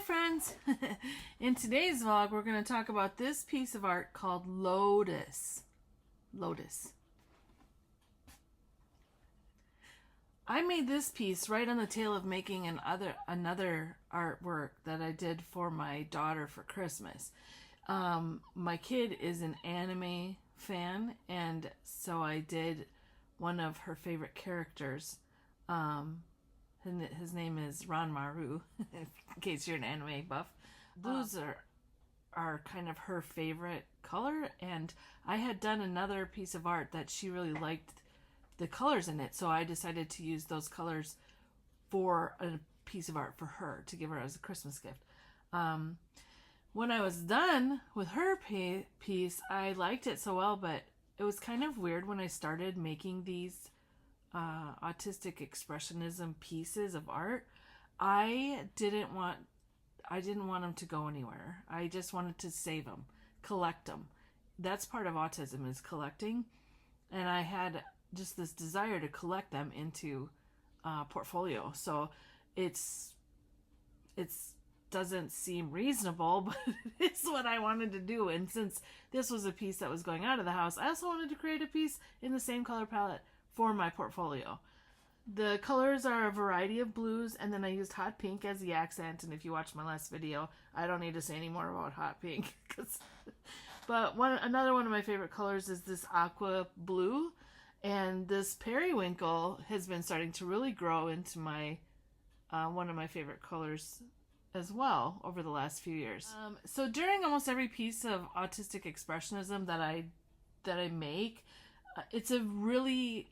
friends! In today's vlog, we're going to talk about this piece of art called Lotus. Lotus. I made this piece right on the tail of making another artwork that I did for my daughter for Christmas. My kid is an anime fan, and so I did one of her favorite characters. His name is Ranmaru, in case you're an anime buff. Blues are kind of her favorite color, and I had done another piece of art that she really liked the colors in it, so I decided to use those colors for a piece of art for her to give her as a Christmas gift. When I was done with her piece, I liked it so well, but it was kind of weird when I started making these Autistic Expressionism pieces of art. I didn't want them to go anywhere. I just wanted to save them, collect them. That's part of autism, is collecting, and I had just this desire to collect them into portfolio. So it's doesn't seem reasonable, but it's what I wanted to do. And since this was a piece that was going out of the house, I also wanted to create a piece in the same color palette for my portfolio. The colors are a variety of blues, and then I used hot pink as the accent. And if you watched my last video, I don't need to say any more about hot pink. But another one of my favorite colors is this aqua blue, and this periwinkle has been starting to really grow into my one of my favorite colors as well over the last few years. So during almost every piece of Autistic Expressionism that I make, it's a really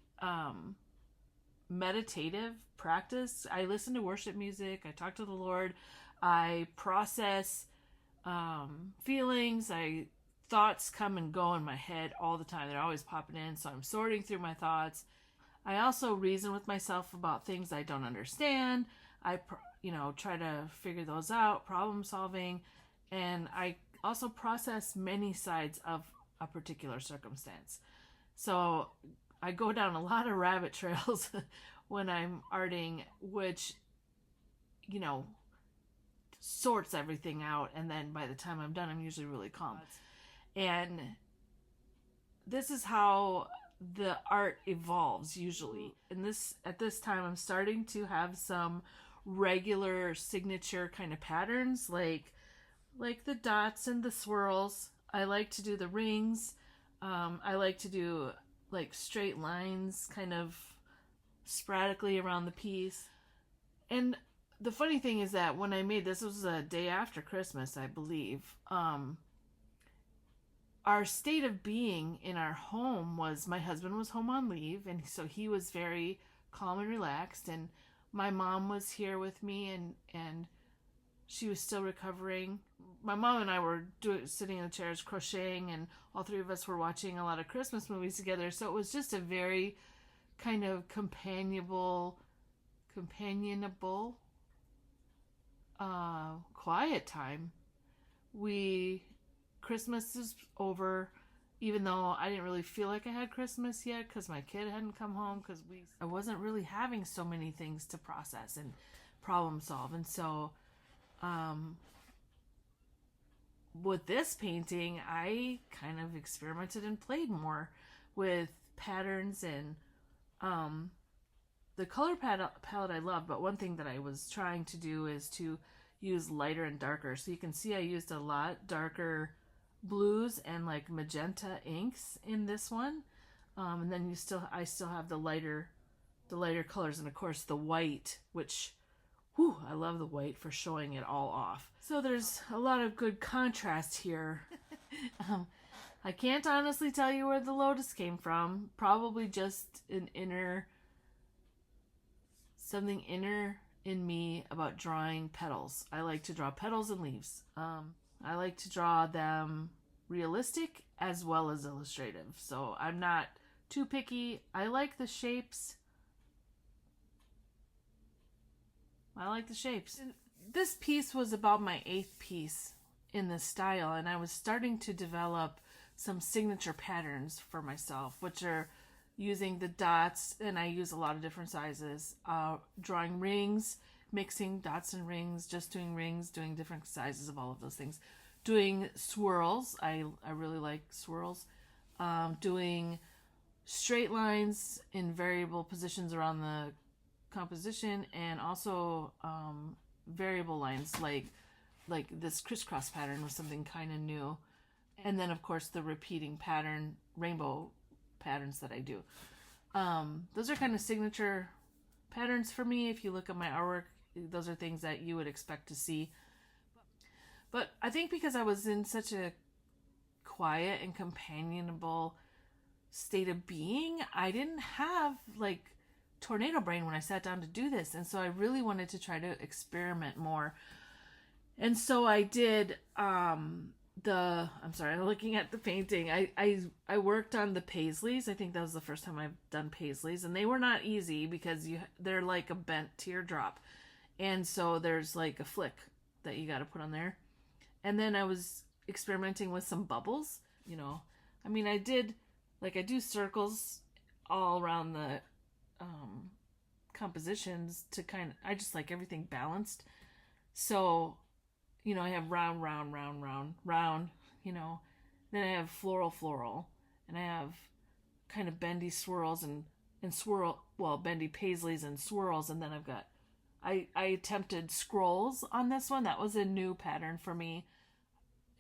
meditative practice. I listen to worship music, I talk to the Lord, I process feelings, thoughts come and go in my head all the time. They're always popping in, so I'm sorting through my thoughts. I also reason with myself about things I don't understand. I try to figure those out, problem solving, and I also process many sides of a particular circumstance. So I go down a lot of rabbit trails when I'm arting, which, sorts everything out, and then by the time I'm done, I'm usually really calm. And this is how the art evolves usually. And at this time, I'm starting to have some regular signature kind of patterns, like the dots and the swirls. I like to do the rings. I like to do like straight lines kind of sporadically around the piece. And the funny thing is that when I made this was a day after Christmas, I believe. Our state of being in our home was, my husband was home on leave, and so he was very calm and relaxed, and my mom was here with me, and she was still recovering. My mom and I were sitting in the chairs crocheting, and all three of us were watching a lot of Christmas movies together, so it was just a very kind of companionable, quiet time. Christmas is over, even though I didn't really feel like I had Christmas yet because my kid hadn't come home, because I wasn't really having so many things to process and problem solve. And so with this painting, I kind of experimented and played more with patterns, and the color palette I love, but one thing that I was trying to do is to use lighter and darker. So you can see I used a lot darker blues and like magenta inks in this one, and then I still have the lighter colors, and of course the white, which I love the white for showing it all off. So there's a lot of good contrast here. I can't honestly tell you where the lotus came from. Probably just something inner in me about drawing petals. I like to draw petals and leaves. I like to draw them realistic as well as illustrative. So I'm not too picky. I like the shapes. This piece was about my 8th piece in this style, and I was starting to develop some signature patterns for myself, which are using the dots, and I use a lot of different sizes, drawing rings, mixing dots and rings, just doing rings, doing different sizes of all of those things. Doing swirls. I really like swirls. Doing straight lines in variable positions around the composition, and also variable lines like this crisscross pattern was something kind of new. And then of course the repeating pattern, rainbow patterns that I do. Those are kind of signature patterns for me. If you look at my artwork, those are things that you would expect to see. But I think because I was in such a quiet and companionable state of being, I didn't have like tornado brain when I sat down to do this. And so I really wanted to try to experiment more. And so I did I'm looking at the painting. I worked on the paisleys. I think that was the first time I've done paisleys, and they were not easy because they're like a bent teardrop. And so there's like a flick that you got to put on there. And then I was experimenting with some bubbles, I mean, I do circles all around the compositions to I just like everything balanced. So, I have round, then I have floral, and I have kind of bendy swirls and bendy paisleys and swirls. And then I've got, I attempted scrolls on this one. That was a new pattern for me.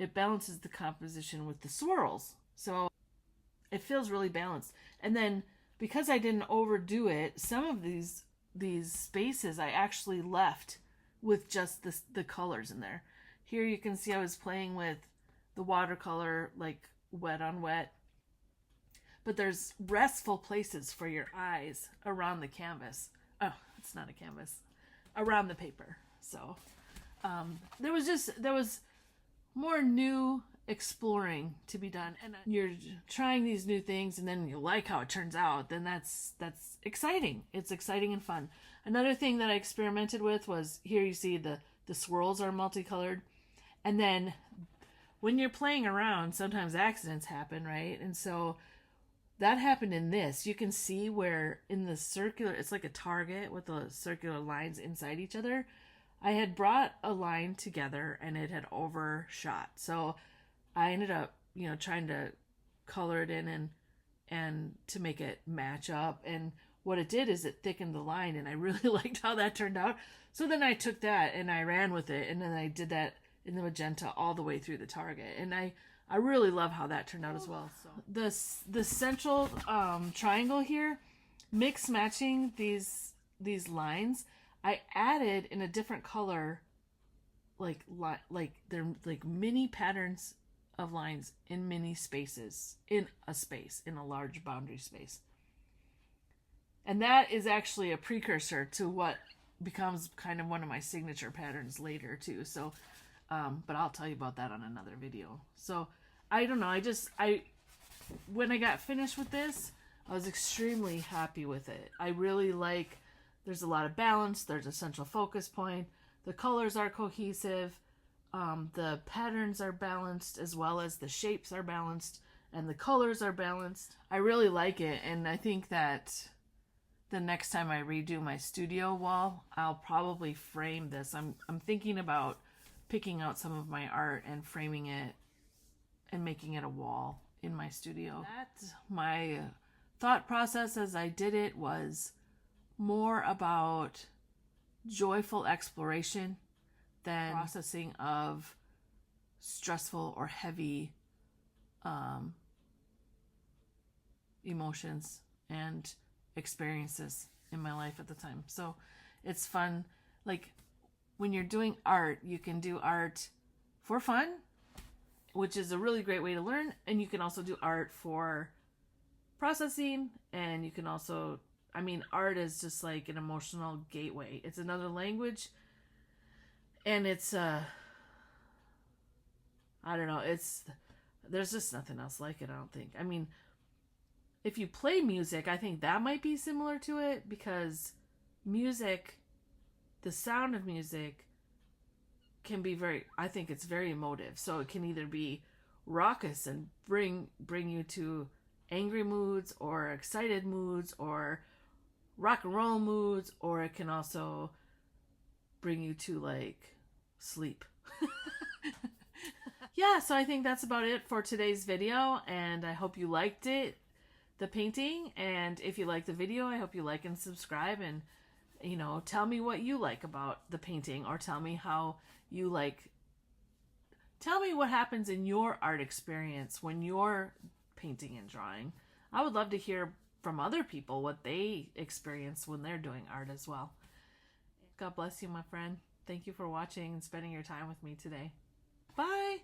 It balances the composition with the swirls. So it feels really balanced. And then because I didn't overdo it, some of these spaces I actually left with just the colors in there. Here you can see I was playing with the watercolor, like wet on wet. But there's restful places for your eyes around the canvas. Oh, it's not a canvas. Around the paper. So there was more new exploring to be done, and you're trying these new things, and then you like how it turns out, then that's exciting. It's exciting and fun. Another thing that I experimented with was, here you see the swirls are multicolored, and then when you're playing around, sometimes accidents happen, right? And so that happened in this. You can see where in the circular, it's like a target with the circular lines inside each other. I had brought a line together and it had overshot. So I ended up, trying to color it in and to make it match up. And what it did is it thickened the line, and I really liked how that turned out. So then I took that and I ran with it, and then I did that in the magenta all the way through the target. And I really love how that turned out as well. So the central triangle here, mix matching these lines, I added in a different color, like they're like mini patterns of lines in mini spaces, in a large boundary space. And that is actually a precursor to what becomes kind of one of my signature patterns later too. So, but I'll tell you about that on another video. So I don't know. When I got finished with this, I was extremely happy with it. I really like, there's a lot of balance. There's a central focus point. The colors are cohesive. The patterns are balanced, as well as the shapes are balanced, and the colors are balanced. I really like it, and I think that the next time I redo my studio wall, I'll probably frame this. I'm thinking about picking out some of my art and framing it and making it a wall in my studio. My thought process as I did it was more about joyful exploration than processing of stressful or heavy emotions and experiences in my life at the time. So it's fun. Like when you're doing art, you can do art for fun, which is a really great way to learn. And you can also do art for processing. And you can also, art is just like an emotional gateway. It's another language. And it's, I don't know, there's just nothing else like it, I don't think. If you play music, I think that might be similar to it, because music, the sound of music can be I think it's very emotive. So it can either be raucous and bring you to angry moods or excited moods or rock and roll moods, or it can also bring you to like sleep. Yeah, so I think that's about it for today's video, and I hope you liked it, the painting. And if you like the video, I hope you like and subscribe, and tell me what you like about the painting, or tell me how you tell me what happens in your art experience when you're painting and drawing. I would love to hear from other people what they experience when they're doing art as well. God bless you, my friend. Thank you for watching and spending your time with me today. Bye.